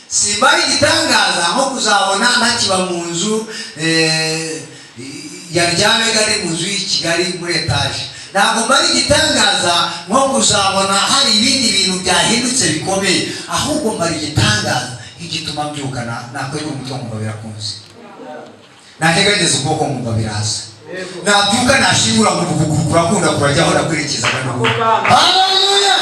simbari igitangaza nko kuzabona ntakiba mu nzu yaryamega ari mu nzu y'Ikigali muri etaje. Ntabwo mbari igitangaza nko kuzabona hari ibindi bintu byahindutse bikomeye, ahubwo mbari igitangaza igituma mbyukana nakwe n'umutwe nkumva birakunze, nategageze ubwoko nkumva biraza, nabyuka nashibura mu buguru kurakunda kurajyaho nakurikiza n'ubu. Haleluya!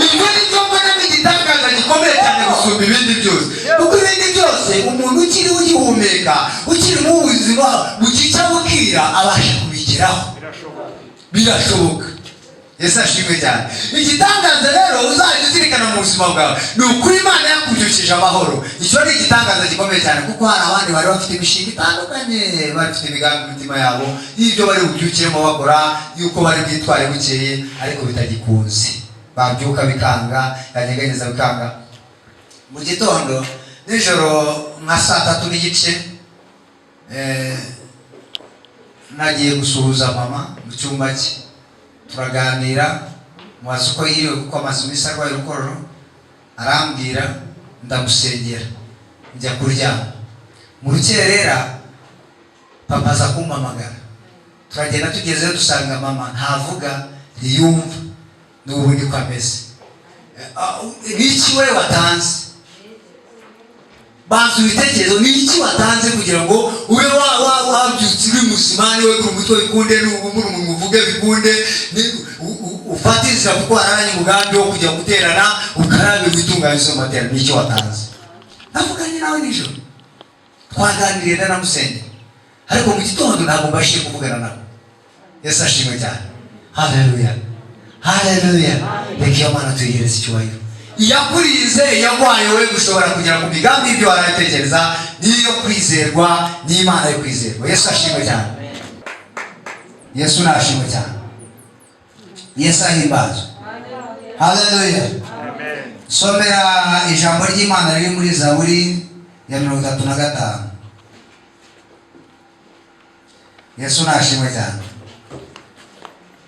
Ibyo ni byo mbona igitangaza gikomeye cyane gusumba ibindi byose, kuko ibindi byose umuntu ukiri ugihumeka ukiri mu buzima bukica bukira abasha kubigeraho, birashoboka. Yesu ashimwe cyane. Igitangaza rero uzajya uzirikana mu buzima bwawe ni ukuri Imana yakubyukije amahoro. Icyo ni igitangaza gikomeye cyane, kuko hari abandi bari bafite imishinga itandukanye, bafite imigambi mu mitima yabo y'ibyo bari bubyukiremo bakora, yuko bari bwitware bukeye, ariko bitagikunze. Babyuka bikanga, yanyeganyeza bikanga. Mu gitondo nijoro nka 3:30 nagiye gusuhuza mama mu cyumba cye, turaganira mwazi uko yiriwe kuko amaze iminsi arwaye urukororo, arambwira ndamusengera njya kuryama. Mu rukerera papa aza kumpamagara, turagenda tugezeyo dusanga mama ntavuga ntiyumva, n'ubu niko ameze. N'iki we watanze? Banza ibitekerezo n'iki watanze kugira ngo ube wabyutse uri muzima, niwe ku mutwe bikunde, n'ubumuru umuntu uvuge bikunde, ufatiriza kuko hararanye umugambi wo kujya guterana ukarabe witunganyiriza amatera. N'icyo watanze? Navuganye nawe nijoro, twaganiriye ndanamusengera, ariko mu gitondo ntabwo mbashije kuvugana nawe. Yesu ashimwe cyane. Haleluya, haleluya. Reka iyo Mana tuyihereze icyubahiro. Iyakurize yagwaye we gushobora kugera ku migambi y'ibyo waratekereza, niyo kwizerwa, n'Imana yo kwizerwa. Yesu ashimwe cyane. Yesu nashimwe cyane. Yesu ahimbazwe. Haleluya. Somera ijambo ry'Imana riri muri Zaburi ya 35. Yesu nashimwe cyane.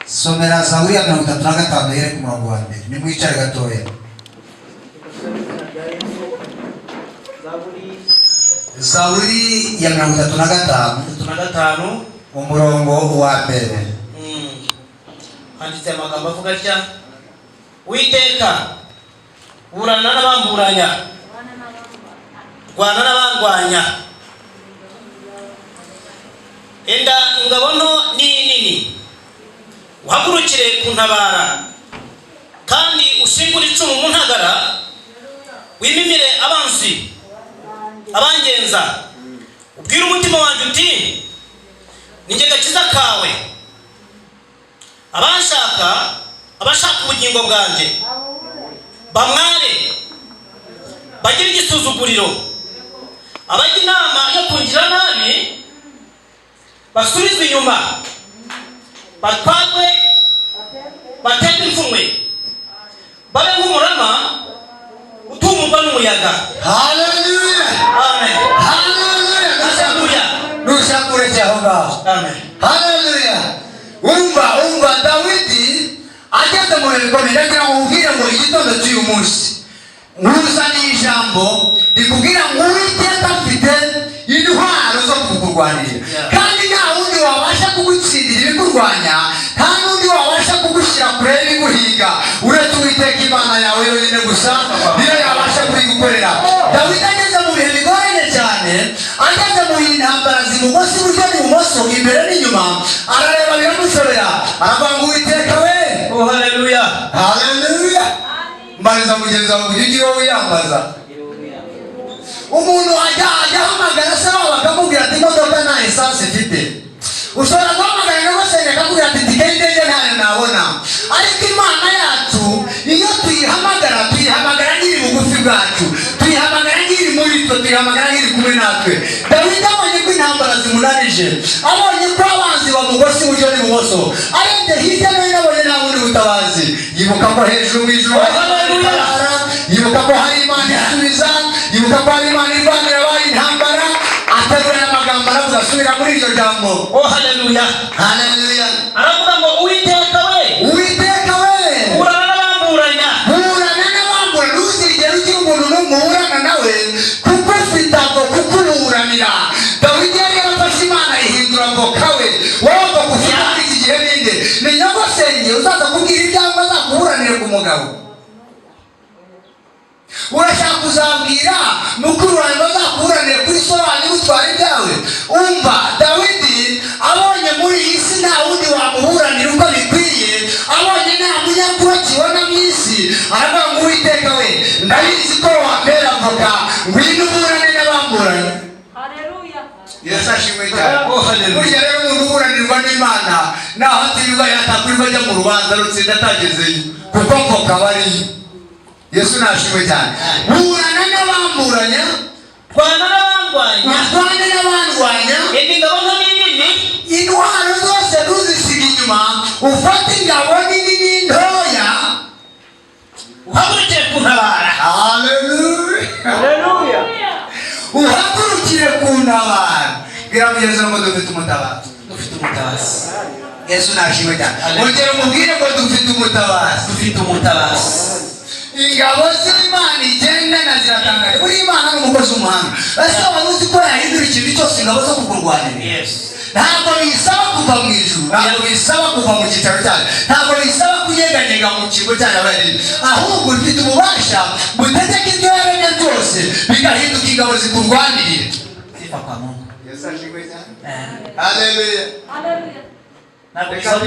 Somera Zaburi ya 35 yere ku murongo wa mbere. Nimwicare gatoya. Zaburi ya 35 umurongo wa mbere. Handitse amagambo avuga atya: Uwiteka burana n'abamburanya, rwana n'abandwanya. Enda ingabo nto n'inini, uhagurukire kuntabara, kandi ushingure icumu mu ntagara, wimimire abanzi abangenza. Ubwire umutima wanjye uti ninjye gakiza kawe. Abashaka ubugingo bwanjye bamware, bagire igisuzuguriro. Abajya inama yo kungira nabi basubizwe inyuma, batwagwe baterwe ipfunwe, babe nk'umurama utumurwa n'umuyaga. Haleluya, amen. Haleluya, Haleluya. Nushakure cyaho ngaho. Amen. Haleluya. Umva Dawidi ageze mu bikomeye, ndagira ngo ubwire ngo igitondo cy'uyu munsi nkuzaniye ijambo rikubwira ngo Uwiteka afite intwaro zo kukurwanirira, kandi nta wundi wabasha kugutsindira ibikurwanya, nta n'undi wabasha kugushyira kure y'ibiguhiga uretse Uwiteka Imana yawe yonyine gusa, niyo yabasha kubigukorera. Dawidi ageze mu bihe bigoranye cyane, ageze mu intambara zimugosi iburyo n'ibumoso, imbere n'inyuma, arareba biramushobera, aravuga ngo Uwiteka we. Oh, haleluya, haleluya. Mbariza mugenzi wawe kugira icyo wiyambaza. Umuntu ajya ahamagara se waba akamubwira ati imodoka nta esanse ifite. Ushobora guhamagara nawe se akakubwira ati tike y'indege ntayo nabona. Ariko Imana yacu iyo tuyihamagara nyiri bugufi bwacu, tuyihamagara nyiri muri twe, tuyihamagara nyiri kumwe natwe. Dawidi abonye ko intambara zimunanije, abonye ko abanzi bamugosi iburyo n'ibumoso, arebye hirya no hino abonye nta bundi butabazi, yibuka ko hejuru mu ijuru yibuka ko hari Imana isubiza, yibuka ko hari Imana irwanira abaye intambara. Aterura amagambo aravuga, asubira muri iryo jambo. Oh, haleluya, haleluya. Aravuga ngo Uwiteka we, Uwiteka we, burana n'abamburanya. Burana n'abamburanya. Ntuzigere ugira umuntu n'umuhurana nawe mugabo urashaka kuzambwira mukuru wawe bazakuburanire kuri sobanura gutwara ibyawe umva Dawidi abonye muri iyi si nta wundi wamuburanira uko bikwiye abonye nta munyakuru kibona mu isi aravuga ngo Uwiteka we ndabizi ko wambera avoka ngwino uburane n'abamburanye. Yesu ashimwe cyane. Burya rero umuntu uburanirwa n'Imana naho atirirwa yatakurirwa ajya mu rubanza rutsinda atagezeyo kuko mvoka bariyo. Yesu nashimwe cyane. Burana n'abamburanya rwana n'abandwanya barwane n'abandwanya ingabo nini intwaro zose ntuzisiga inyuma ufate ingabo nini n'intoya uhagurukire kuntabara. Haleluya. Uhagurukire kuntabara. Bwira mugenzi wawe ngo dufite umutabazi. Dufite umutabazi. Yesu nashimwe cyane. Ongera umubwire ngo dufite umutabazi. Dufite umutabazi. Ingabo z'Imana igendana ziratangaje. Buri Imana ni umukozi w'umuhanga. Ese waba uzi ko yahindura ikintu cyose ingabo zo kukurwanira? Ntabwo bisaba kuva mu ijuru, ntabwo bisaba kuva mu cyicaro cyayo, ntabwo bisaba kunyeganyega mu kigo cy'abaririmbyi, ahubwo ufite ububasha butegeka ibyo yaremye byose bigahinduka ingabo zikurwanirira. Sifa kwa Mungu. Yesu ashimwe cyane. Haleluya. Ntabwo bisaba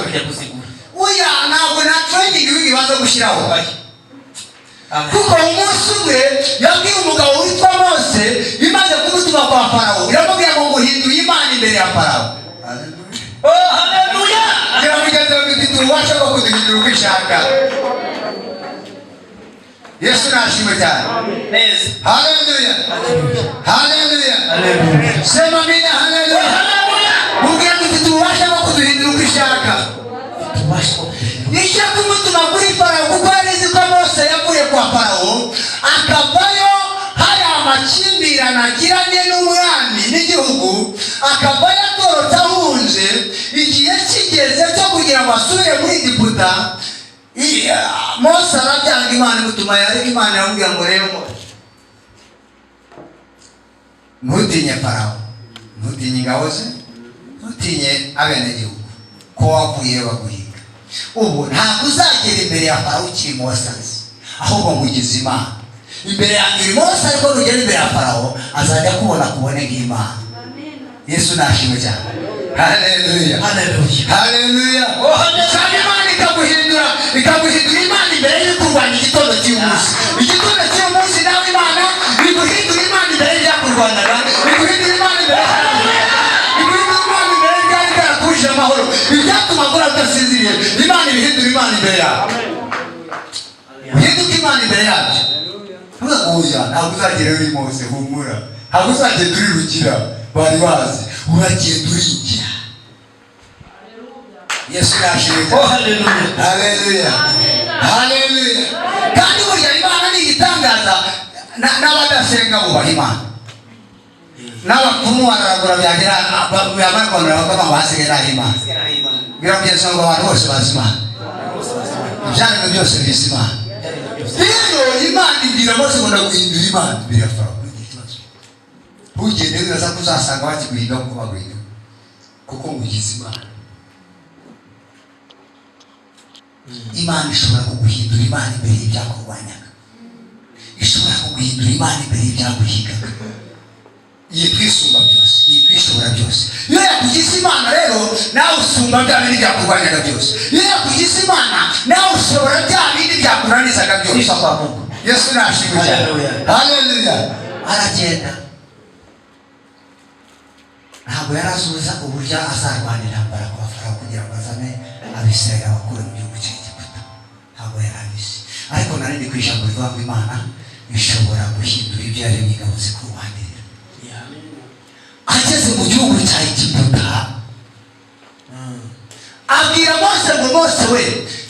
kujya kuzigura. Oya, ntabwo na training w'ibibazo gushyiraho. Kuko umunsi umwe yabwiye umugabo witwa Mose bimaze kumutuma kwa Farawo iramubwira ngo nguhindure Imana imbere ya Farawo. Oh, haleluya. Biramugeza bifite ububasha bwo kuduhindura uko ishaka. Yesu nashimwe cyane. Neza. Haleluya. Haleluya. Sema mina haleluya. Mubwira dufite ububasha bwo kuduhindura uko ishaka. Nisha kumutuma kuri Farawo kuko yarizi ko Mose yavuye kwa Farawo akavayo hari amakimbirane agiranye n'umwami n'igihugu akavayo atorotse ahunze igihe kigeze cyo kugira ngo asubire muri Egiputa. Mose arabyanga Imana imutuma ariko Imana iramubwira ngo rero ntutinye Farawo, ntutinye ingabo ze, ntutinye abenegihugu ko wavuye baguhiga. Ubu ntabwo uzagera imbere ya Farawo ukiri Mose ahubwo ngugize Imana. Imbere yanjye uri Mose ariko nugera imbere ya Farawo azajya kubona nk'Imana. Yesu nashimwe cyane. Haleluya. Haleluya. Kandi Imana ikaguhindura Imana imbere y'ukurwanya igitondo cy'umunsi. Igitondo cy'umunsi nawe Imana iguhindura Imana imbere y'akurwanaga, iguhindura Imana imbere amahoro. Ibyatuma agora udasinziriye Imana ibihindura Imana imbere yawe. Uhinduka Imana imbere yacu. Oya, ntabwo uzagera uri Mose, humura. Ntabwo uzagenda uri Rugira bari bazi, uragenda urigira. Yesu nashimwe. Haleluya. Haleluya. Kandi burya Imana ni igitangaza n'abadasenga bubaha Imana. N'abapfumu baragura byagira yamara kongera bakaba basigaye ari Imana. Biramugeza ngo abantu bose bazi Imana. Ibyaremwe byose bizi Imana. Rero Imana ibwira Mose ngo ndaguhindura Imana imbere ya Farawo. Ugende wibaza ko uzasanga bakiguhinga kuko baguhinga kuko ngugize Imana. Imana ishobora kuguhindura Imana imbere y'ibyakurwanyaga, ishobora kuguhindura Imana imbere y'ibyaguhigaga. Yitwisumba byose, yitwishobora byose. Iyo yakugize Imana rero nawe usumba bya bindi byakurwanyaga byose. Iyo yakugize Imana nawe ushobora bya bindi byakunanizaga byose. Yesu nashimwe cyane. Haleluya. Aragenda ntabwo yarazuza uburyo azarwanira intambara kwa Farawo kugira ngo azane Abisirayeli abakure mu gihugu cy'Egiputa. Ntabwo yarabizi, ariko nari ndi ku ijambo rivuga ngo Imana ishobora guhindura ibyo yaremye ingabo zikurwanirira. Ageze mu gihugu cya Egiputa abwira Mose ngo Mose we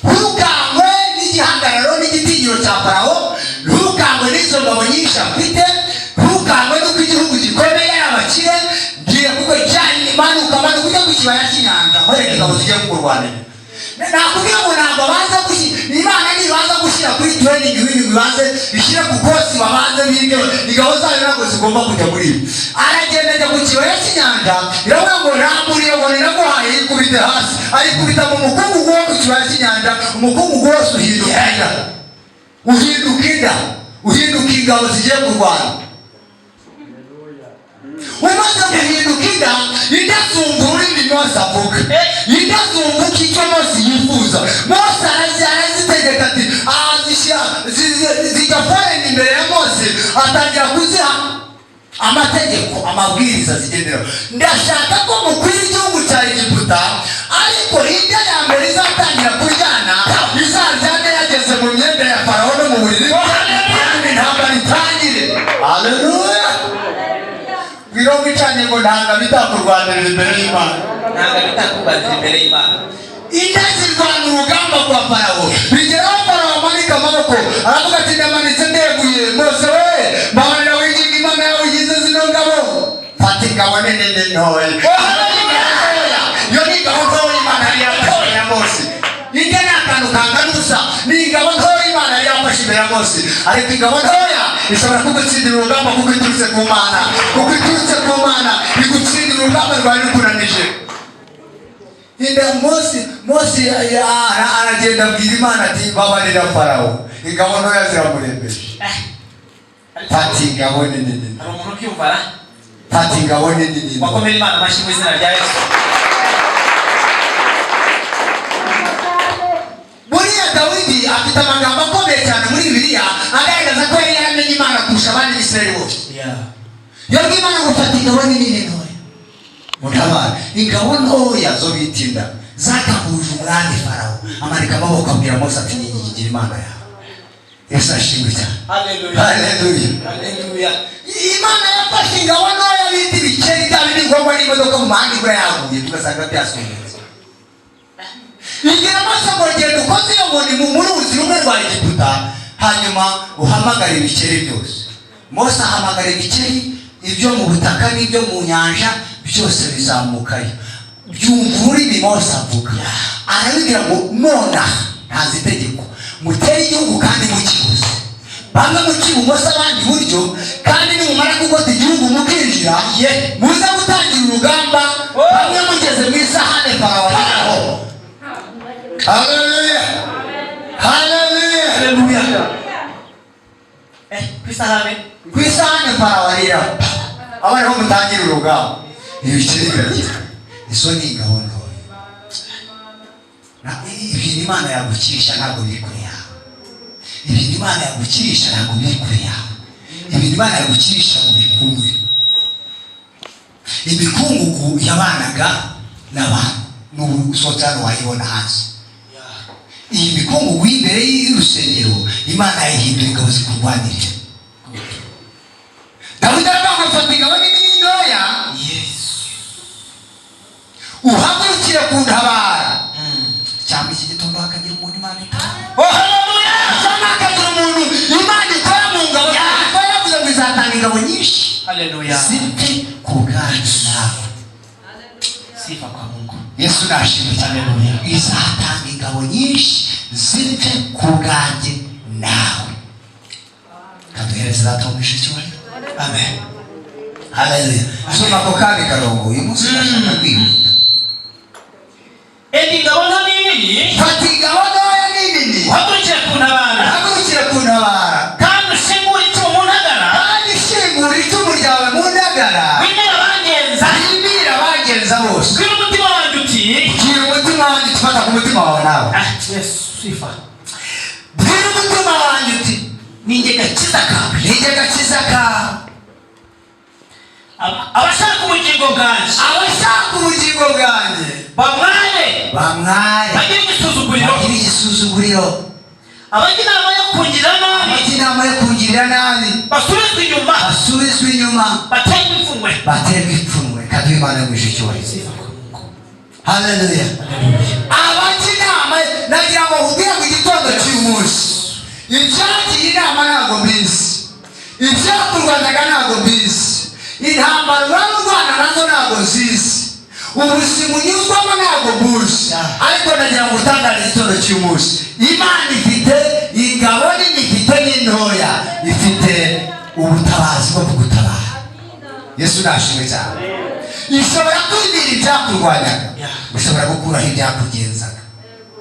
ntukangwe n'igihagararo n'igitinyiro cya Farawo, ntukangwe n'izo ngabo nyinshi afite, ntukangwe n'uko igihugu gikomeye abakire, ngiye kuko cyane imanuka ujya ku kibaya cy'inyanja mwereke ingabo zigiye kukurwanira. Nakubwira ngo ntabwo baza gushyira Imana ntibaza gushyira kuri training ibintu bibanze bishyire ku kosi babanze bige ingabo zayo ntabwo zigomba kujya muri ibi. Aragenda ajya ku kibaya cy'inyanja iravuga ngo ramburiye ngo niraguhaye yikubite hasi, ayikubita mu mukungugu wo ku kibaya cy'inyanja nyanja umukungugu wose uhinduka ingabo zigiye kurwana. umaze guhinduka inda idazumva ururimi Mose avuga, idazumva icyo Mose yifuza. Mose arazitegeka ati zijya foreni imbere ya Mose, atangira kuziha amategeko amabwiriza zigenderaho. ndashaka ko mukwira igihugu cya Egiputa, ariko hirya ya mbere izatangira kuryana izaryane yageze mu myenda ya Farawo no mu buriri kandi intambara itangire. Haleluya. Birongo cyane ngo ntanga bitakurwanirira imbere y'Imana, ntabwo bitakubanira imbere y'Imana. indege irwana urugamba kwa Farawo, bigeraho Farawo amanika amaboko aravuga ati ndamanitse ndeguye. Mose we mbabarira wiginga Imana yawe ugize zino ngabo. Fata ingabo nini ntoya. Iyo ni ingabo ntoya Imana yari yafashe ya Mose. Hirya ni akantu kangana ubusa, ni ingabo ntoya Imana yari yafashe imbere ya Mose. Ariko ingabo ntoya ishobora kugutsindira urugamba kuko iturutse ku Mana, kuko iturutse ku Mana igutsindira urugamba rwari rukunanije. Mose aragenda abwira Imana ati babarira Farawo, ingabo ntoya ziramurembeje. Fata ingabo nini. Hari umuntu ubyumva? Fata ingabo nini. Bakomere Imana amashyi mu izina rya Yesu. Buriya Dawidi afite amagambo akomeye cyane muri Bibiliya agaragaza ko yari yaramenye Imana kurusha abandi Bisirayeli bose. Yabwiye Imana ngo fata ingabo nini ntoya mutabara. Ingabo ntoya zo bitinda zakanguruje umwami Farawo, amanika amaboko abwira Mose ati nyigira Imana yawe. Yesu ashimwe cyane. Haleluya. Imana yafashe ingabo ntoya bita ibikeri bya bindi ngombwa n'imodoka mu mahanga ibura yaguye tugasanga byasungutse. Igira Mose ngo genda ukoze iyo nkoni mu ruzi rumwe rwa Egiputa, hanyuma uhamagara ibikeri byose. Mose ahamagara ibikeri, ibyo mu butaka n'ibyo mu nyanja byose bizamukayo. Byumva ururimi Mose avuga, arabibwira ngo nonaha ntazi itegeko mutere igihugu kandi mukiguze, bamwe mukiba ibumoso abandi iburyo, kandi nimumara kugota igihugu mukinjira muze gutangira urugamba bamwe mugeze mu isahane Farawo araho. Haleluya. Ku isahane Farawo arira, abariho mutangira urugamba. Ibikeri biragira izo ni ingabo ntoya. Ibintu Imana yagukirisha ntabwo biri kure yawe. Ibintu Imana yagukirisha ntabwo biri kure yawe. Ibintu Imana yagukirisha mu bikungu. Ibikungugu yabanaga n'abantu n'ubu sotano wayibona hanze. Iyi bikungugu imbere y'urusengero Imana yahindura ingabo zikurwanirira. Dawidi aravuga ngo fata ingabo nini ntoya uhagurukire kuntabara. Cyangwa iki gitondo hakagira umuntu Imana itanga. Haleluya. Cyangwa hakagira umuntu Imana ikora mu ngabo yawe yavuze ngo izatanga ingabo nyinshi. Haleluya. Zipfe ku bwanjye nawe. Sifa kwa Mungu. Yesu nashimwe cyane. Haleluya. Izatanga ingabo nyinshi zipfe ku bwanjye nawe. Kaduhereze zatomesha icyubahiro. Amen. Haleluya. Soma ko kandi karongo uyu munsi ndashaka kwihuta. Ingabo nini. Fata ingabo ntoya nini. Uhagurukire kuntabara. Kandi ushingure icumu mu ntagara. Wimbira abangenza bose. Bwira umutima wanjye uti. Bwira umutima wanjye ufata ku mutima wawe nawe. Yesu sifa. Bwira umutima wanjye uti ninjye gakiza kawe. Abashaka ubugingo bwanjye. Bamwaye. Bagira igisuzuguriro. Abajya inama yo kungirira nabi. Basubizwe inyuma. Baterwe ipfunwe. Kandi Imana yamwishe icyubahiro. Haleluya. Abajya inama nagira ngo ubwire mu gitondo cy'uyu munsi. Ibyagiye inama ntabwo mbizi. Ibyakurwanaga ntabwo mbizi. Intambara urwana nazo ntabwo nzizi. Ubuzima unyuzwamo ntabwo mbuzi. Ariko nagira ngo utangare igitondo cy'uyu munsi. Imana ifite ingabo nini, ifite n'intoya, ifite ubutabazi bwo kugutabara. Yesu nashimwe cyane. Ishobora kwibira ibyakurwanyaga, ishobora gukuraho ibyakugenzaga.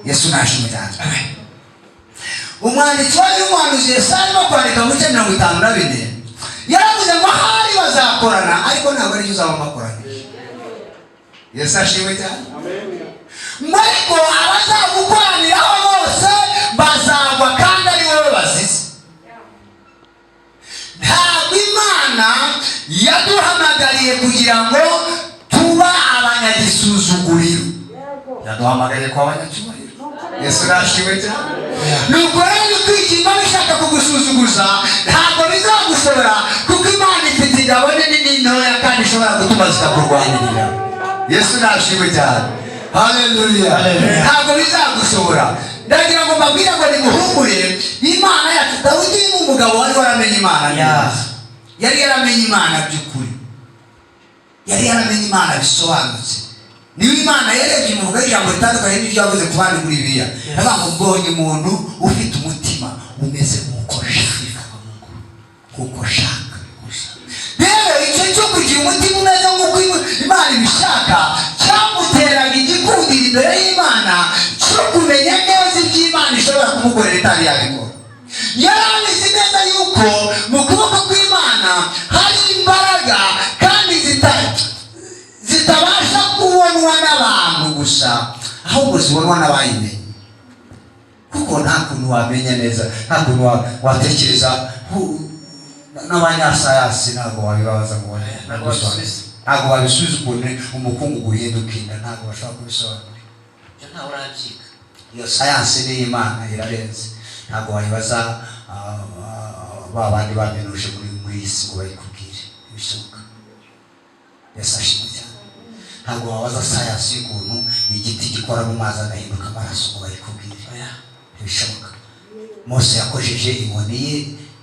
Yesu nashimwe cyane. Umwanditsi w'umuhanuzi Yesaya arimo kwandika mu bice 54 yaravuze ngo hari bazakorana ariko ntabwo ari uzaba bakoranije. Yesu ashimwe cyane. Ariko abazagukoraniraho bose bazagwa kandi ari wowe bazize. Ntabwo Imana yaduhamagariye kugira ngo tuba abanyagisuzuguriro, yaduhamagariye kuba abanyacyubahiro. Yesu nashimwe cyane. Nuko rero kwikima bishaka kugusuzuguza ntabwo bizagushobora, kuko Imana ifite ingabo nini n'intoya kandi ishobora gutuma zikakurwanirira. Yesu nashimwe cyane. Haleluya. Ntabwo bizagushobora. Ndagira ngo mbabwire ngo nimuhumure, Imana yacu. Dawidi ni umugabo wari waramenye Imana neza. Yari yaramenye Imana by'ukuri, yari yaramenye Imana bisobanutse. Niyo Imana yarebye mu vuga ijambo ritandukanye n'ibyo yavuze ku bandi muri Bibiliya. Yavuga ngo mbonye umuntu ufite umutima umeze nk'uko shaka. Rero icyo cyo kugira umutima umeze nk'uko Imana ibishaka cyamuteraga igikundiro imbere y'Imana cyo kumenya neza ibyo Imana ishobora kumukorera itari yabikora. Yari abizi neza yuko mu kuboko kw'Imana hari imbaraga kandi zitabasha kubonwa n'abantu gusa, ahubwo zibonwa n'abayimenye. Kuko nta kuntu wamenya neza, nta kuntu watekereza n'abanyasayansi ntabwo wabibabaza ngo ntabwo babisubiza ukuntu umukungu guhinduka inda, ntabwo bashobora kubisobanura. ntawe urabyiga. Iyo sayansi ni Imana irarenze. Ntabwo wayibaza ba bandi baminuje muri isi ngo bayikubwire ibishoboka. Yesu ashimwe cyane. Ntabwo wabaza sayansi y'ukuntu igiti gikora mu mazi agahinduka amaraso ngo bayikubwire ibishoboka. Mose yakojeje inkoni ye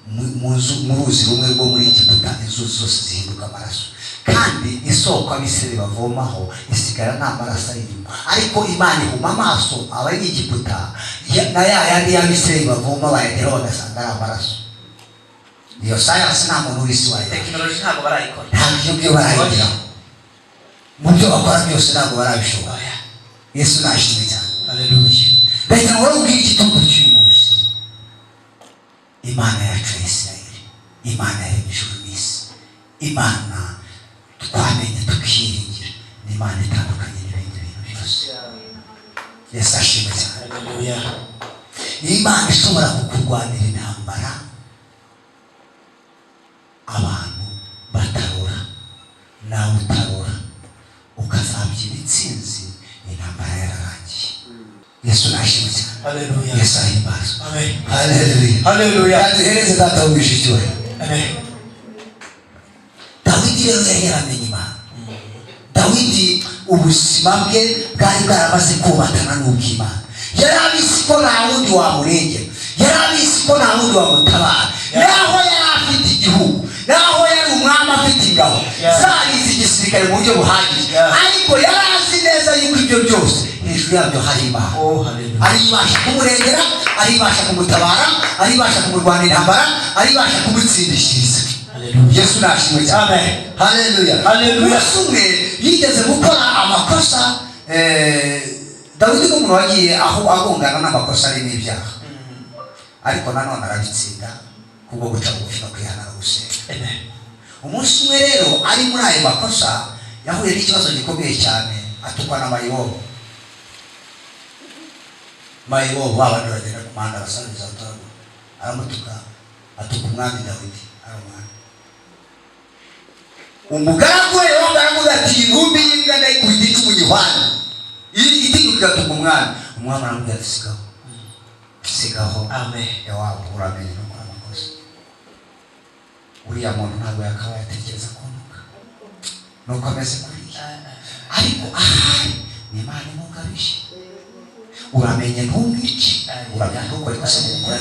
mu ruzi rumwe rwo muri Egiputa, inzuzi zose zihinduka amaraso, kandi isoko abisirayeli bavomaho isigara nta maraso arimo. Ariko Imana ihuma amaso abari Egiputa na yandi y'abisirayeli bavoma bayageraho bagasanga ari amaraso. Iyo sayansi nta muntu w'isi wayigira. Tekinoloji ntabwo barayikora. Ntabwo ibyo barayigira. Mu byo bakora byose ntabwo barabishobora. Yesu nashimwe cyane. Haleluya. Reka ngoro ubwire igitondo cy'uyu munsi. Imana yacu ya Isirayeli, Imana yaremye ijuru n'isi, Imana twamenye tukiringira, ni Imana itandukanye n'ibindi bintu byose. Yesu ashimwe cyane. Haleluya. Imana ishobora kukurwanira intambara abantu batarora, nawe utarora ukazabyina intsinzi, intambara yararangiye. Yesu nashimwe cyane. Haleluya. Yesu ahimbazwe. Amen. Haleluya. Haleluya. Yaduhereze data w'ijuru. Amen. Dawidi rero yari yaramenye Imana. Dawidi ubuzima bwe bwari bwaramaze kubatana n'ubw'Imana. Yari abizi ko nta wundi wamurengera, yari abizi ko nta wundi wamutabara. Naho yari afite igihugu, naho yari umwami afite ingabo zarize igisirikare mu buryo buhagije, ariko yari azi neza yuko ibyo byose hejuru yabyo hari Imana. Ari ibasha kumurengera, ari ibasha kumutabara, ari ibasha kumurwanira intambara, ari ibasha kumutsindishiriza. Yesu nashimwe cyane. Haleluya. Haleluya. Umwe yigeze gukora amakosa, Dawidi n'umuntu wagiye aho agongana n'amakosa ari n'ibyaha, ariko nanone arabitsinda kubwo guca bugufi no kwihana no gusenga. Umunsi umwe rero ari muri ayo makosa yahuye n'ikibazo gikomeye cyane, atukwa na Mayibobo. Mayibobo babandi bagenda ku muhanda basangiza utorwa, aramutuka, atuka umwami Dawidi. Umugaragu we wambaye ati intumbi y'imbwa ndayikubita icumu nyihwana, itinyuka atuka umwami. Umwami aramubwira ati sigaho. Amen. Yawabu uramenye no gukora amakosa. Uriya muntu ntabwo yakaba yatekereza kunuka nuko ameze kuriya, ariko ahari ni Imana imugabije. Uramenye ntumwice, uramenye ntukore ikosa mu gukora.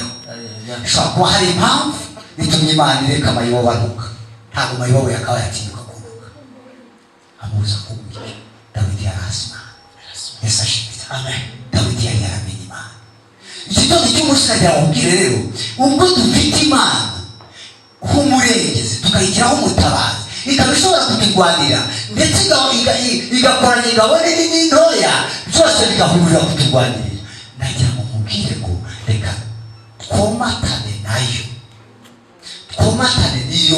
Ishobora kuba hari impamvu itumye Imana ireka Mayibobo anuka. Ntabwo Mayibobo yakaba yatinyuka kunuka, amubuza kumwica. Dawidi yari azi Imana. Yesu ashimwe. Amen. Dawidi yari yaramenye Imana. Igitondo cy'umunsi nagira ngo mbwire rero, ubwo dufite Imana nk'umurengezi tukayigiraho umutabazi, ikaba ishobora kuturwanira ndetse igakoranya ingabo nini n'intoya byose bigahurira kuturwanirira,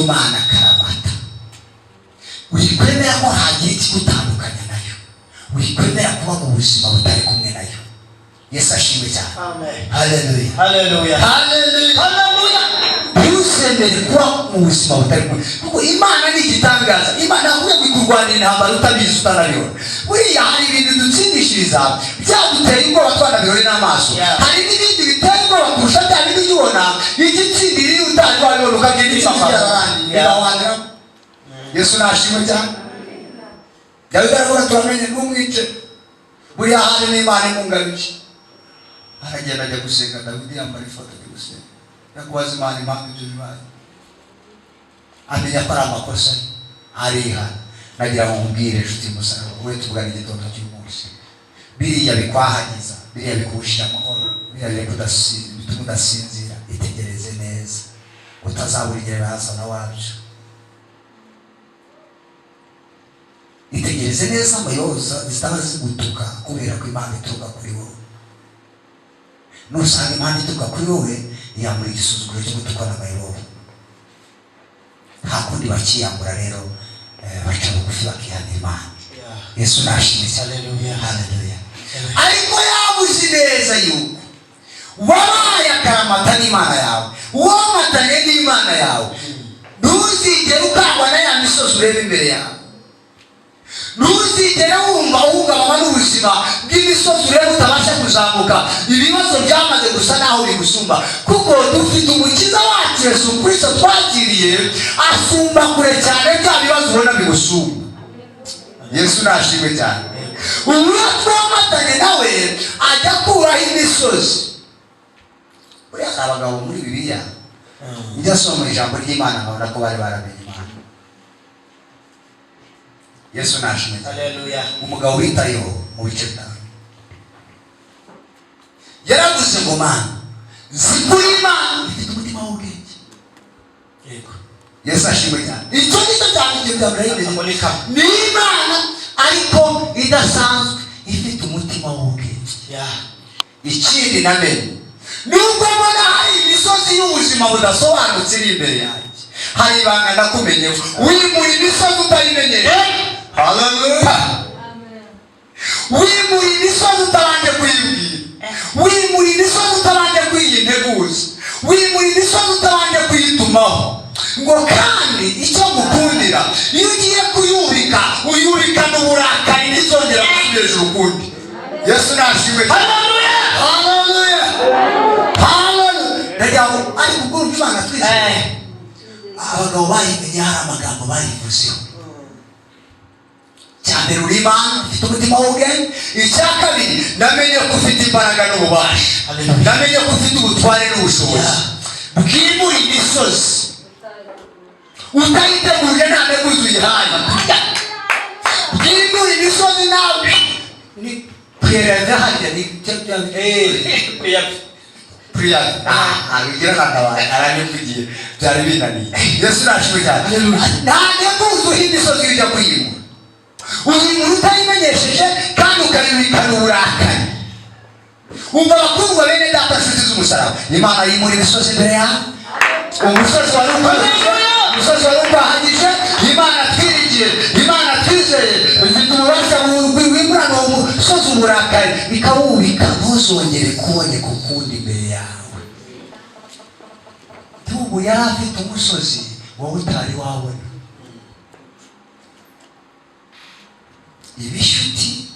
mana karamata, wikwemera ko hagira ikigutandukanya nayo, wikwemera kuba mu buzima butari kumwe nayo. Yesu ashimwe cyane. Amen. Haleluya. Hallelujah. Haleluya. Hallelujah. Ntusembere kuba mu buzima butari kumwe, kuko Imana ni igitangaza. Imana avuye kukurwanira intambara utabizi utanabibona. Buriya hari ibintu dutsindishiriza byaduteye ubwoba twanabirore n'amaso. Hari n'ibindi biteye ubwoba kurusha bya bindi ubona igitsindiri iyo utazi wabibona ukagenda ikindi. Yesu nashimwe cyane. Dawidi aravuga turamenye n'umwice. Buriya hari n'Imana imungabije. Aragenda ajya gusenga. Dawidi yambara ifoto yo gusenga. Yakubaza Imana impamvu ibyo bibaye. Amenya ko ari amakosa arihana. Nagira ngo mubwire inshuti musaraba, wowe tuvugana igitondo cy'umunsi. Biriya bikwahagiza, biriya bikushira amahoro, biriya bituma udasinzira. Itegereze neza, utazabura igihe bazana wabyo. Itegereze neza amayoza zitaba zigutuka kubera ko Imana ituruka kuri wowe. Nusanga Imana ituruka kuri wowe, yamura igisuzuguro cyo gutukwa n'amayobo. Nta kundi bakiyambura rero, baca bugufi bakihana Imana. Yesu nashimwe. Hallelujah. Haleluya. Ariko yabuze neza yuko wabaye akaramata n'Imana yawe, wamatanye n'Imana yawe, ntuzigere ukangwa na ya misozi ureba imbere yawe. Ntuzigere wumva uhungabana n'ubuzima bw'imisozi ureba utabasha kuzamuka. Ibibazo byamaze gusa naho bigusumba, kuko dufite umukiza wacu Yesu Kristo twakiriye, asumba kure cyane bya bibazo ubona bigusumba. Yesu nashimwe cyane. Ubu twamatanye nawe ajya kuraho imisozi. Buriya hari abagabo muri Bibiliya njya soma ijambo ry'Imana nkabona ko bari baramenye Imana. Yesu nashimwe. Hallelujah. Umugabo wita Yobu mu bice bitanu yaravuze ngo Mana zikuri Imana ifite umutima w'ubwenge. Yego. Yesu ashimwe cyane. Icyo nicyo cyane cyo byaburayimenye ni Imana ariko idasanzwe ifite umutima w'ubwenge. Ikindi namenye nubwo mbona hari imisozi y'ubuzima budasobanutse iri imbere yanjye, hari ibanga ndakumenye. Wimura imisozi utayimenyeye. Hallelujah. Wimura imisozi utabanje kuyibwira. Wimura imisozi utabanje kuyinteguza. Wimura imisozi utabanje kuyitumaho. Ngo kandi icyo mukundira, iyo ugiye kuyubika uyubikana uburakari ntizongera gusubira ukundi. Yesu nashimwe. Hallelujah. Hallelujah. Hallelujah. Ndagira ari gukora Imana twese. Abagabo bayimenye hari amagambo bayivuzeho. Cyane uri Imana ifite umutima w'ubwenge. Icya kabiri, namenye ko ufite imbaraga n'ububasha. Namenye ko ufite ubutware n'ubushobozi bwimura imisozi utayiteguje nta nteguza uyihaye. Bwimura imisozi nawe ni perezida hajya ni priya abigira n'akabaye aranivugiye byari binaniye. Yesu nashimwe cyane. Nta nteguza uha imisozi ujya kuyimura. Uyimura utayimenyesheje kandi ukayibikana uburakari. Umva bakundwa bene data nshuti z'umusaraba, Imana yimura imisozi imbere yawe. Umusozi wari ukwahagije, Imana twiringiye, Imana twizeye, ifite ububasha wimurana uwo musozi uburakari bikawubika, ntuzongere kuboneka ukundi imbere yawe. Tubu yari afite umusozi wowe utari wabona. Ibishuti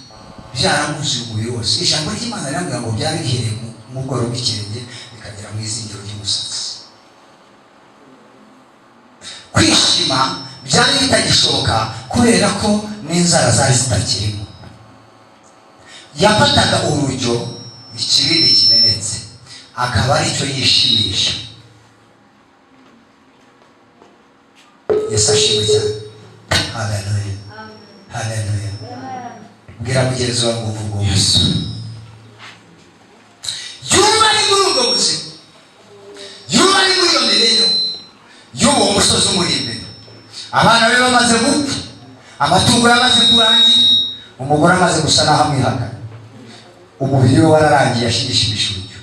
byaramuzuye umubiri wose. Ijambo ry'Imana rirambwira ngo byari bihereye mu bworo bw'ikirenge bikagera mu izingiro ry'umusatsi. Kwishima byari bitagishoboka kubera ko n'inzara zari zitakirimo. Yafataga urujyo, ikibindi kimenetse, akaba aricyo yishimisha. Yesu ashimwe cyane. Haleluya. Haleluya. Bwira mugenzi wawe ngo uvuge Yesu. Yuba ari muri ubwo buzima, yuba ari muri iyo mibereho y'uwo musozi umuri imbere. Abana be bamaze gupfa, amatungo yamaze kurangira, umugore amaze gusa naho amwihakana, umubiri we wararangiye, ashigisha ibishuryo,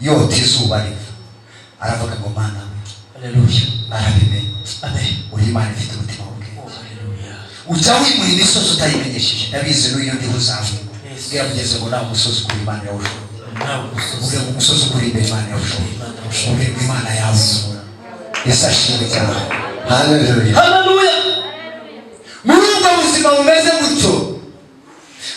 yota izuba riva. Aravuga ngo Mana we, Haleluya. barabimenye. Amen. Uri Imana ifite umutima w'ubwenge. Haleluya. Ujya wimura imisozi utayimenyesheje. Ndabizi n'uyu ndi buzavuga. Yes. Bwira mugeze ngo nta musozi kuri Imana yawushoboye. Nawe umusozi. Uri mu musozi kuri imbere Imana yawushoboye. Uri mu Imana yawe. Yesu ashimwe cyane. Haleluya. Haleluya. Muri ubwo buzima bumeze gutyo,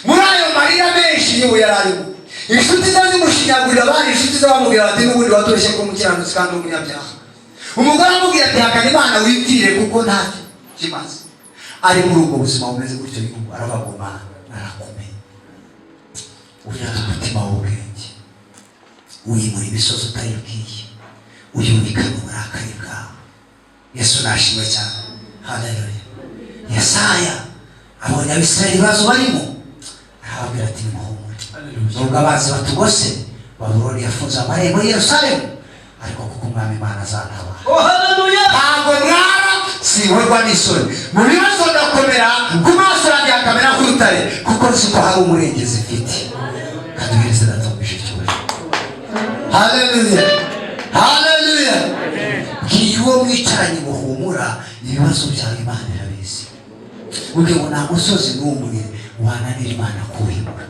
muri ayo marira menshi y'ubu yari arimo, inshuti ze zimushinyagurira abandi, inshuti ze bamubwira bati n'ubundi watoroshye ko umukiranutsi kandi umunyabyaha. Umugore amubwira ati hakana Imana wipfire kuko ntacyo kimaze. Ari muri ubwo buzima bumeze gutyo y'ubu arabagoma narakomeye. Ufite umutima w'ubwenge, uyimura imisozi utayibwiye, uyubikana uburakari bwawe. Yesu nashimwe cyane. Haleluya. Yesaya abonye Abisirayeli ibibazo barimo, arababwira ati nimuhumure. Nubwo abanzi batugose, Babuloni yafunze amarembo i Yerusalemu, ariko kuko Umwami Imana azantabara. Haleluya. Ntabwo mwara sinkorwa n'isoni. Mu bibazo ndakomera, ku maso yanjye hakamera nk'urutare, kuko nzi ko hari umurengezi mfite. Kandi wese ndatumvise icyubahiro. Haleluya. Haleluya. Bwira uwo mwicaranye muhumura, ibibazo byawe Imana irabizi. Ubwe ngo nta musozi n'umwe wananira Imana kuwimura.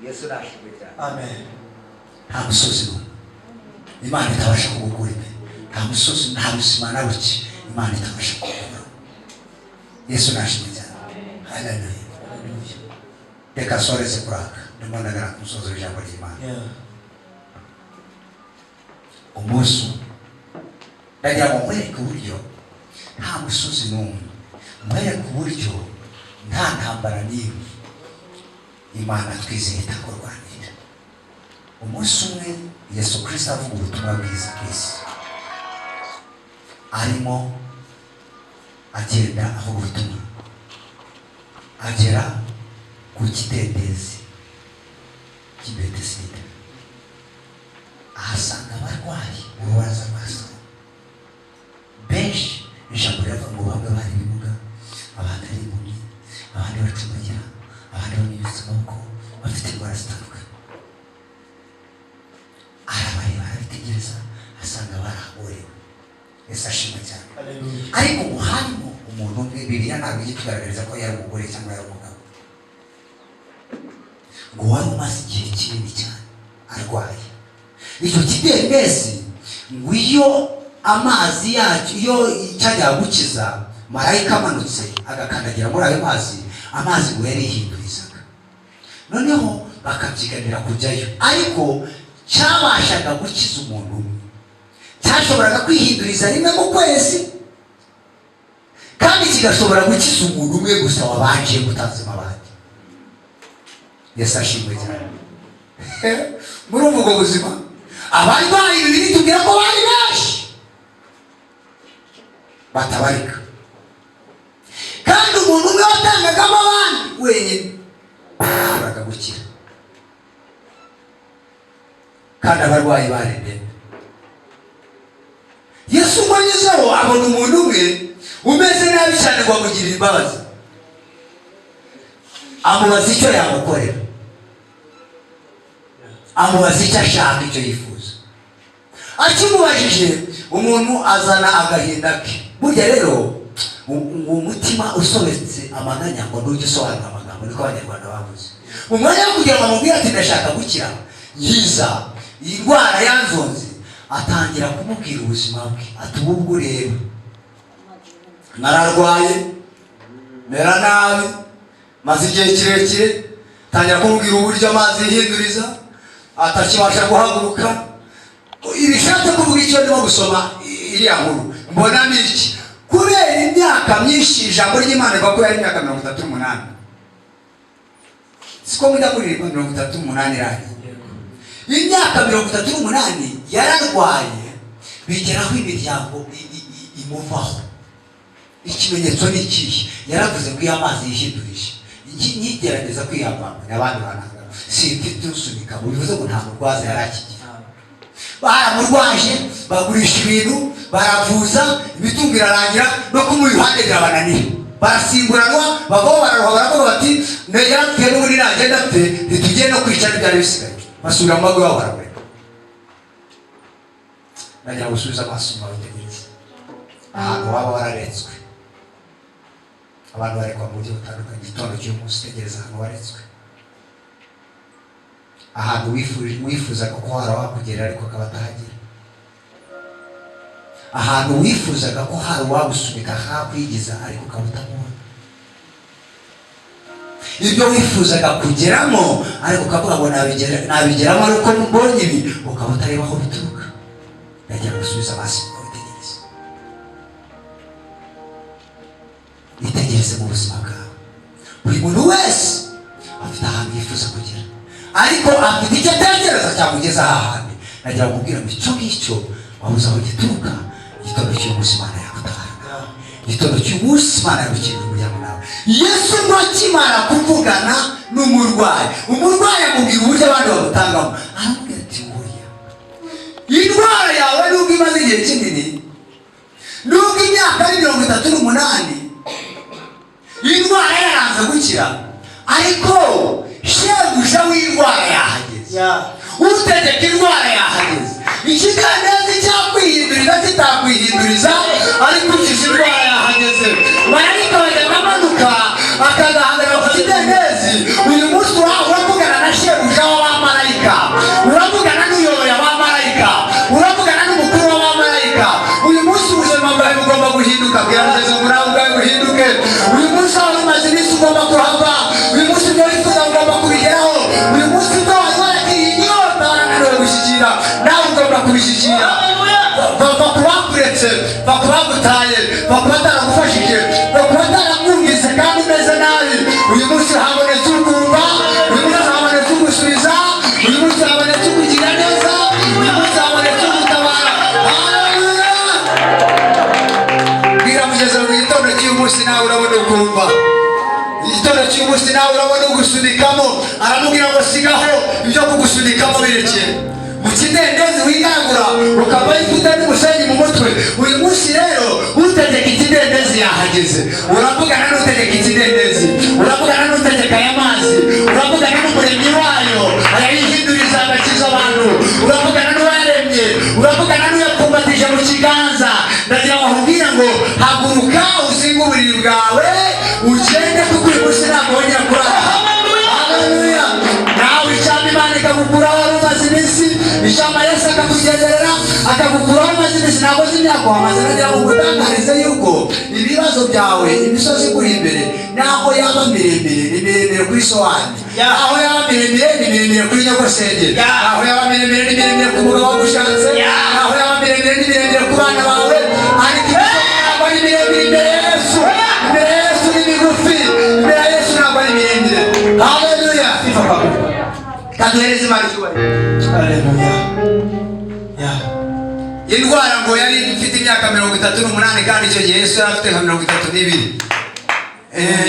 Yesu nashimwe cyane. Amen. Nta musozi n'umwe Imana itabasha kugukura imbere. Nta musozi, nta buzima na buke Imana itabasha kugukura. Yesu nashimwe cyane. Haleluya. Reka soreze kuraka. Ndimo ndagana ku musozi w'ijambo ry'Imana. Umunsi ndagira ngo mwereke uburyo nta musozi n'umwe, mwereke uburyo nta ntambara n'imwe Imana twizeye itakurwanira. Umunsi umwe Yesu Kristo avuga ubutumwa bwiza ku isi, arimo agenda avuga ubutumwa, agera ku kidendezi cy'i Betesida, ahasanga abarwayi urubaraza rw'Asaba benshi. Ijambo riravuga ngo bamwe bari ibimuga, abandi ari impumyi, abandi bacumbagira, abandi bamwibutsa amaboko, bafite indwara zitandukanye. Arabareba, arabitegereza, asanga baragorewe. Yesu ashimwe cyane. Ariko ubu harimo umuntu umwe, Bibiliya ntabwo ijya itugaragariza ko yari umugore cyangwa yari umugabo, ngo wari umaze igihe kinini cyane arwaye. Icyo kidendezi ngo iyo amazi yacyo iyo cyajya gukiza, marayika amanutse agakandagira muri ayo mazi, amazi ngo yarihindurizaga. Noneho bakabyiganira kujyayo, ariko cyabashaga gukiza umuntu umwe, cyashoboraga kwihinduriza rimwe mu kwezi, kandi kigashobora gukiza umuntu umwe gusa wabanje gutanzemo abandi. Yesu ashimwe cyane. Muri ubwo buzima abarwayi bibiri tubwira ko bari benshi batabarika, kandi umuntu umwe watangagamo abandi wenyine ashobora gukira, kandi abarwayi bari ndende. Yesu umwanyizeho abona umuntu umwe umeze nabi cyane ngo amugirire imbabazi, amubaza icyo yamukorera, amubaza icyo ashaka, icyo yifuza. Akimubajije, umuntu azana agahinda ke. Burya rero umutima usobetse amaganya ngo ntujye usobanura amagambo, niko Abanyarwanda bavuze. Mu mwanya wo kugira ngo amubwire ati ndashaka gukira, yiza iyi ndwara yanzonze, atangira kumubwira ubuzima bwe. Ati ubu ubwo rero nararwaye, mera nabi, maze igihe kirekire, tangira kumubwira uburyo amazi yihinduriza, atakibasha guhaguruka. Ibishatse kuvuga icyo ndimo gusoma iriya nkuru, mbona iki? Kubera imyaka myinshi ijambo ry'Imana rivuga ko yari imyaka 38. Siko mujya kuririmba 38 irangiye. Imyaka 38 yararwaye, bigeraho imiryango imuvaho. Ikimenyetso ni ikihe? Yaravuze ko amazi yihindurije. Nyigerageza kwiyambamba n'abandi bananga, simfite usunika, bivuze ngo nta murwaza yarakigira. Baramurwaje, bagurisha ibintu, baravuza, imitungo irarangira, no kumuha iruhande birabananira. Barasimburanwa, bagabo bararuha, baravuga bati yarapfuye n'ubundi nagenda apfe, ntitugende no kwica n'ibyari bisigaye. Basubira mu mago yabo baragureka. nagira ngo usubize amaso inyuma witegereze ahantu waba wararetswe. Abantu barekwa mu buryo butandukanye. Igitondo cy'uyu munsi tegereza ahantu waretswe, ahantu wifuzaga ko hari wakugera ariko akaba atahagera, ahantu wifuzaga ko hari uwagusunika hakwigiza ariko ukaba utamubona, ibyo wifuzaga kugeramo ariko ukavuga ngo nabigeramo ariko mbonye ibi, ukaba utareba aho bituruka. Nagira gusubiza amaso witegereze, witegereze mu buzima bwawe. Buri muntu wese afite ahantu yifuza kugera, ariko afite icyo atekereza cyamugeza ahandi. Nagira ngo ubwira ngo icyo ngicyo wabuze aho gituruka. Igitondo cy'umunsi Imana yakutahana, igitondo cy'umunsi Imana yagukinga umuryango nawe. Yesu ngo akimara kuvugana n'umurwayi, umurwayi amubwira uburyo abandi bamutangamo, aramubwira ati nguriya indwara yawe nubwo imaze igihe kinini, nubwo imyaka ari 38, indwara yaranze gukira, ariko shebuja w'indwara yahageze, utegeka indwara yahageze. Ikiganeza cyakwihinduriza kitakwihinduriza, ariko ukiza indwara yahageze. Marayika wajyaga amanuka akazahagarara ku kidendezi. Uyu munsi uravugana na shebuja w'abamarayika, uravugana n'uyoboye abamarayika, uravugana n'umukuru w'abamarayika. Uyu munsi ubuzima bwawe bugomba guhinduka, bwirageze ngo nawe ubwawe buhinduke. Uyu munsi aho umaze iminsi ugomba kuhava, uyu munsi ibyo wifuza ugomba kubigeraho. Uyu munsi ibyo wazakiriye inyota wananiwe gushyikira, nawe ugomba kubishyikira. Bava ku bakuretse, bava ku bagutaye, bava ku bataragufashije, bava ku batarakumvise kandi umeze nabi. Uyu munsi habonetse ukumva, uyu munsi habonetse ugusubiza, uyu munsi habonetse ukugira neza, uyu munsi habonetse ugutabara. Haleluya! Bwira mugeze mu gitondo cy'uyu munsi nawe urabona ukumva, igitondo cy'uyu munsi nawe urabona ugusunikamo. Aramubwira ngo sigaho ibyo kugusunikamo birekeye. Mu kidendezi wigaragura ukaba ifite n'umusenyi mu mutwe. Uyu munsi rero utegeka ikidendezi yahageze. Uravugana n'utegeka ikidendezi, uravugana n'utegeka aya mazi, uravugana n'umuremyi wayo ayayihinduriza agakiza abantu, uravugana n'uwaremye, uravugana n'uyapfumbatije mu kiganza. Ndagira ngo nkubwire ngo haguruka uzinga uburiri bwawe ugende, kuko uyu munsi ntabwo wongera kurara. Haleluya! Nawe icyama Imana ikagukuraho wari umaze iminsi, icyama Yesu akakugenderera akagukuraho umaze iminsi, ntabwo uzi imyaka wamaze. Nagira ngo ngutangarize yuko ibibazo byawe, imisozi ikuri imbere, naho yaba miremire ni miremire kuri so wanjye, naho yaba miremire ni miremire kuri nyogosenge, naho yaba miremire ni miremire ku mugabo wagushatse, naho yaba miremire ni miremire ku bana bawe, ariko imisozi ntabwo ari miremire imbere ya Yesu. Imbere ya Yesu ni migufi, imbere ya Yesu ntabwo ari miremire. Haleluya! Kaduhereze Imana icyubahiro. Haleluya! Indwara ngo yari ifite imyaka 38, kandi icyo gihe Yesu yari afite nka 32.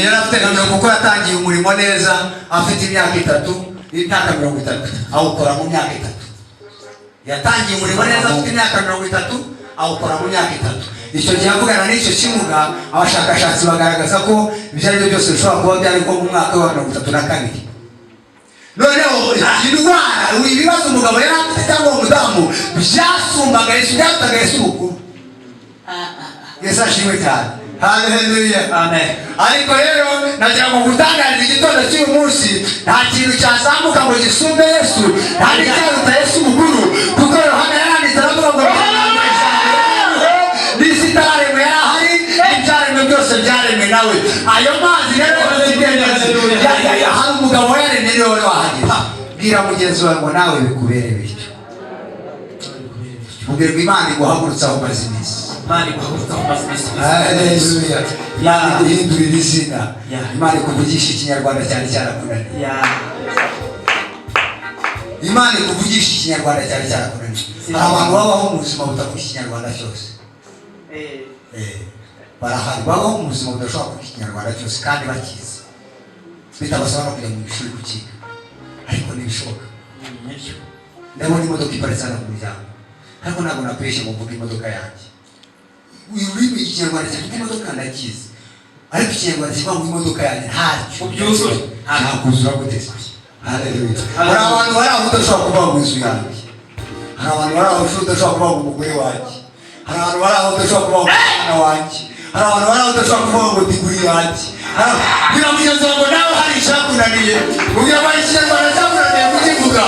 Yari afite nka 30 kuko yatangiye umurimo neza afite imyaka 30, imyaka 30 awukora mu myaka 3. Yatangiye umurimo neza afite imyaka 30 awukora mu myaka 3. Icyo gihe avugana n'icyo kimuga, abashakashatsi bagaragaza ko ibyo ari byo byose bishobora kuba byari nko mu mwaka wa 32. Noneho indwara, ibibazo umugabo yari afite cyangwa umudamu byasumbaga Yesu, byataga Yesu ubukuru. Yesu ashimwe cyane. Haleluya! Amen. Ariko rero nagira ngo ngutangarize igitondo cy'uyu munsi, nta kintu cyazamuka ngo gisumbe Yesu, nta n'icyaruta Yesu ubukuru, kuko Yohana yaranditse aravuga ngo n'isi itararemwe yari ahari, n'ibyaremwe byose byaremwe nawe. Ayo mazi rero hari umugabo yaremye niwe wari wahagera. Bwira mugenzi wawe ngo nawe bikubere bityo. Mubwira ngo Imana iguhagurutse aho umaze iminsi. Haleluya! Iguhindurira izina. Imana ikuvugisha ikinyarwanda cyane cyarakunaniye. Imana ikuvugisha ikinyarwanda cyane cyarakunaniye. Hari abantu babaho mu buzima butavuga ikinyarwanda cyose. Barahari babaho mu buzima budashobora kuvuga ikinyarwanda cyose kandi bakizi, bitabasaba no kujya mu ishuri kukiga, ariko ntibishoboka. Ndabona imodoka iparitse hano ku muryango, ariko ntabwo nakweshe ngo mvuge imodoka yanjye. Ururimi ikinyarwanda cyane imodoka ndakizi, ariko ikinyarwanda kivuga ngo imodoka yanjye ntacyo byuzura, nta kuzura gute. Haleluya! Hari abantu bari aho udashobora kuvuga ngo inzu yanjye, hari abantu bari aho udashobora kuvuga ngo umugore wanjye, hari abantu bari aho udashobora kuvuga ngo umwana wanjye, hari abantu bari aho udashobora kuvuga ngo diguri yanjye, kugira ngo ugeze ngo nawe hari icyakunaniye, kugira ngo hari ikinyarwanda cyakunaniye kukivuga.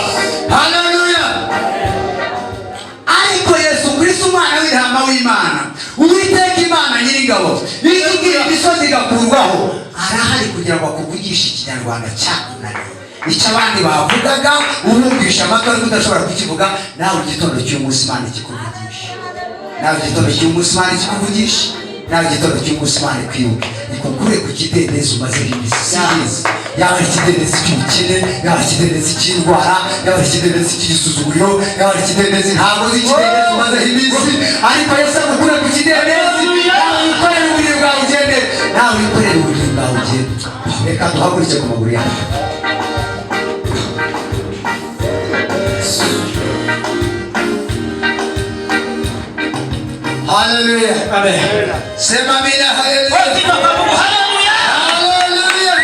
Haleluya. Ariko Yesu Kristo umwana w'intama w'Imana, Uwiteka Imana nyir'ingabo, ikubwira imisozi igakurwaho, arahari kugira ngo akuvugishe ikinyarwanda cyakunaniye. Icyo abandi bavugaga ubumvisha amatwi ariko udashobora kukivuga, nawe igitondo cy'umunsi Imana ikikuvugisha, nawe igitondo cy'umunsi Imana ikikuvugisha, nawe igitondo cy'umunsi Imana ikwibuke, ikukure ku kidendezi umaze iminsi. Yaba ari ikidendezi cy'ubukene, yaba ari ikidendezi cy'indwara, yaba ari ikidendezi cy'igisuzuguriro, yaba ari ikidendezi ntabwo uzi ikidendezi umazeho iminsi, ariko Yesu agukure ku kidendezi, nawe wikorere uburiri bwawe ugende, nawe wikorere uburiri bwawe ugende. Reka duhaguruke ku maguru yacu. Haleluya. Amen. Sema amina. Haleluya. Wakiva kwa Mungu. Haleluya. Haleluya.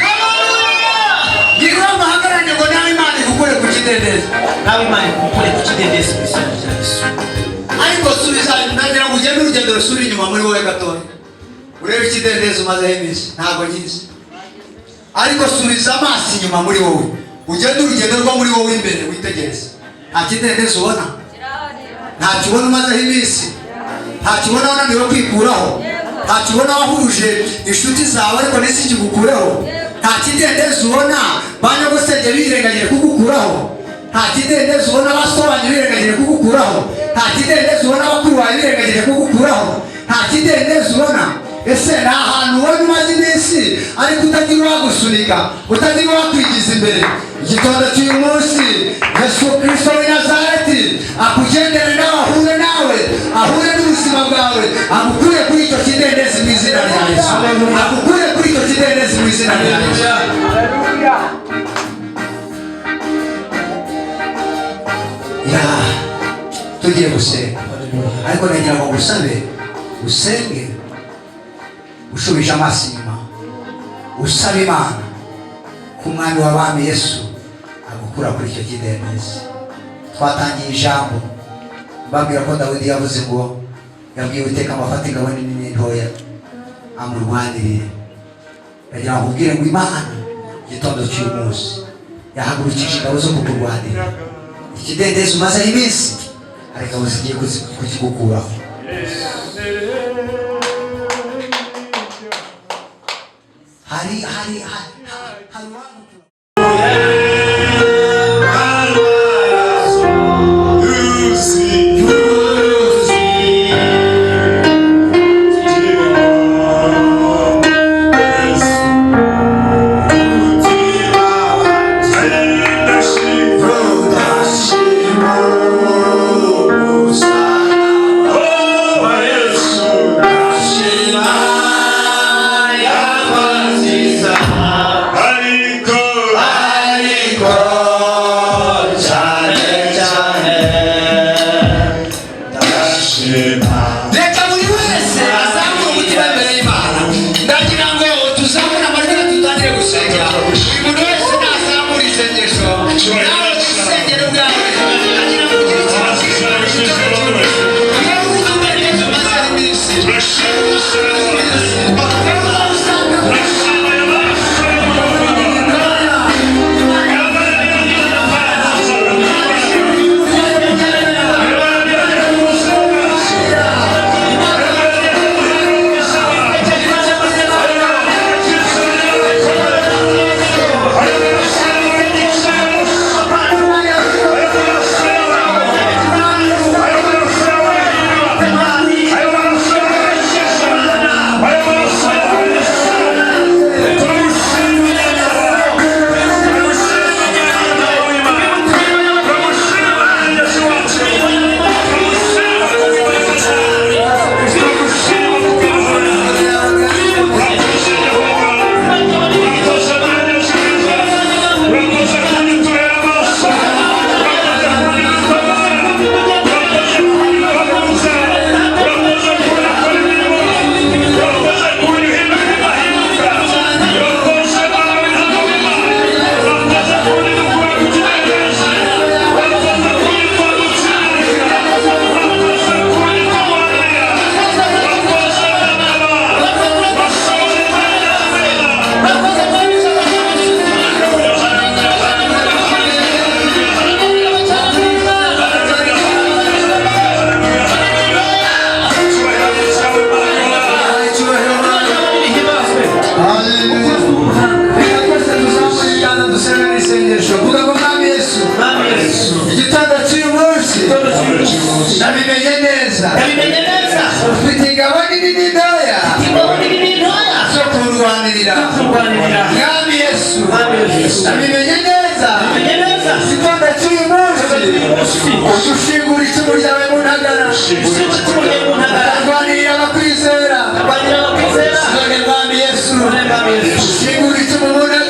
Ngira mahagaranye ngo nawe Imana ikukure ku kidendezi. Nawe Imana ikukure ku kidendezi mu izina rya Yesu. Ariko subiza nagira ngo ugende urugendo rusubira inyuma muri wowe gatoya. Urebe ikidendezi umazeho iminsi, ntabwo nyizi. Ariko subiza amaso inyuma muri wowe. Ugende urugendo rwo muri wowe imbere witegereze. Nta kidendezi ubona? Nta kibona umazeho iminsi? Nta kibona wananiwe kwikuraho? Nta kibona wahuje inshuti zawe ariko n'isi kigukureho? Nta kidendezi ubona banyagusenge birengagire kugukuraho? Nta kidendezi ubona basobanye birengagire kugukuraho? Nta kidendezi ubona bakuru bawe birengagire kugukuraho? Nta kidendezi ubona? Ese ni ahantu ubona umaze iminsi ariko utagira uwagusunika, utagira uwakwigiza imbere. Igitondo cy'uyu munsi Yesu Kristo w'i Nazareti akugendere nawe, ahure nawe, ahure n'ubuzima bwawe, agukure kuri icyo kidendezi mu izina rya Yesu, agukure kuri icyo kidendezi mu izina rya Yesu. Ya, tugiye gusenga, ariko nagira ngo ngusabe usenge ushubije amaso inyuma, usaba Imana ko umwami w'abami Yesu agukura kuri icyo kidendezi. Twatangiye ijambo mbabwira ko Dawidi yavuze ngo yabwiye Uwiteka amafata ingabo nini n'intoya amurwanirire. Ndagira ngo ubwire ngo Imana igitondo cy'uyu munsi yahagurukije ingabo zo kukurwanira. Ikidendezi umazeho iminsi hari ingabo zigiye kukigukuraho. Hari Go! nabimenye neza ndabimenye neza ufite ingabo nini ntoya ingabo nini ntoya zo kurwanirira mwami yesu nabimenye neza igitondo cy'uyu munsi udushingura icumu ryawe mu ntagara ukarwanirira abakwizera none mwami yesu ushingura icumu mu ntagara